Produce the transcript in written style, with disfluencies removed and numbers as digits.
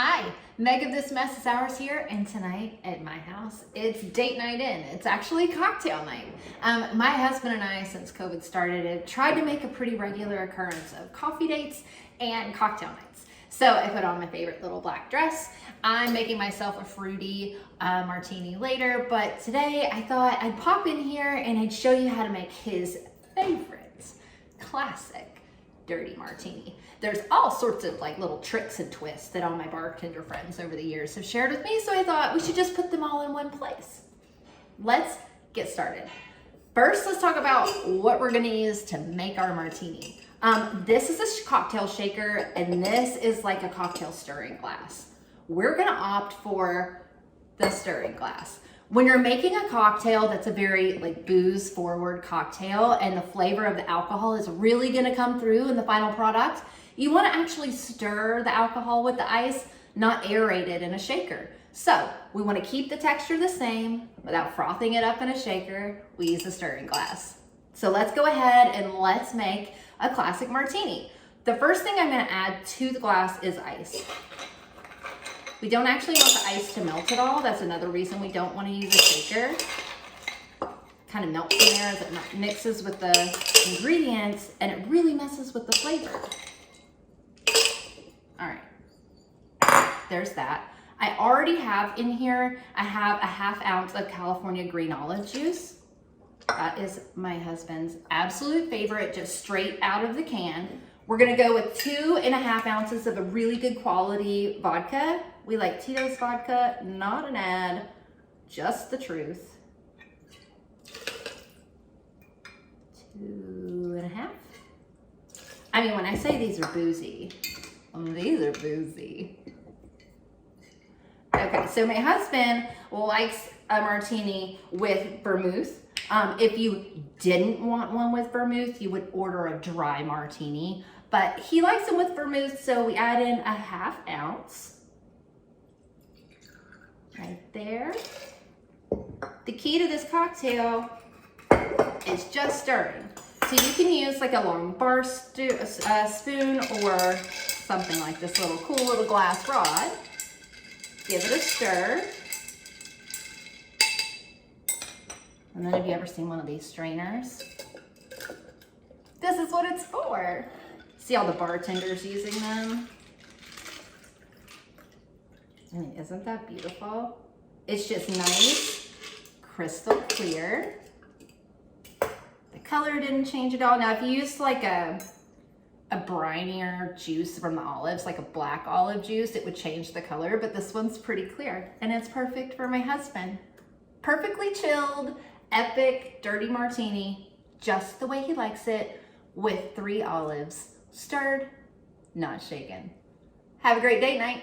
Hi, Meg of This Mess is Ours here, and tonight at my house, it's date night in. It's actually cocktail night. My husband and I, since COVID started, have tried to make a pretty regular occurrence of coffee dates and cocktail nights. So I put on my favorite little black dress. I'm making myself a fruity martini later, but today I thought I'd pop in here and I'd show you how to make his favorite classic dirty martini. There's all sorts of like little tricks and twists that all my bartender friends over the years have shared with me, so I thought we should just put them all in one place. Let's get started. First, let's talk about what we're gonna use to make our martini. This is a cocktail shaker, and this is like a cocktail stirring glass. We're gonna opt for the stirring glass. When you're making a cocktail that's a very like booze forward cocktail and the flavor of the alcohol is really gonna come through in the final product, you wanna actually stir the alcohol with the ice, not aerate it in a shaker. So we wanna keep the texture the same without frothing it up in a shaker. We use a stirring glass. So let's go ahead and let's make a classic martini. The first thing I'm gonna add to the glass is ice. We don't actually want the ice to melt at all. That's another reason we don't want to use a shaker. Kind of melts in there as it mixes with the ingredients, and it really messes with the flavor. All right, there's that. I already have in here, I have a 1/2 ounce of California green olive juice. That is my husband's absolute favorite, just straight out of the can. We're gonna go with 2.5 ounces of a really good quality vodka. We like Tito's vodka, not an ad, just the truth. 2.5. I mean, when I say these are boozy, these are boozy. Okay, so my husband likes a martini with vermouth. If you didn't want one with vermouth, you would order a dry martini, but he likes them with vermouth, so we add in a 1/2 ounce. Right there. The key to this cocktail is just stirring. So you can use like a long bar spoon or something like this little cool little glass rod. Give it a stir. And then have you ever seen one of these strainers? This is what it's for. See all the bartenders using them? I mean, isn't that beautiful? It's just nice, crystal clear. The color didn't change at all. Now, if you used like a brinier juice from the olives, like a black olive juice, it would change the color, but this one's pretty clear, and it's perfect for my husband. Perfectly chilled, epic, dirty martini, just the way he likes it, with 3 olives, stirred, not shaken. Have a great date night.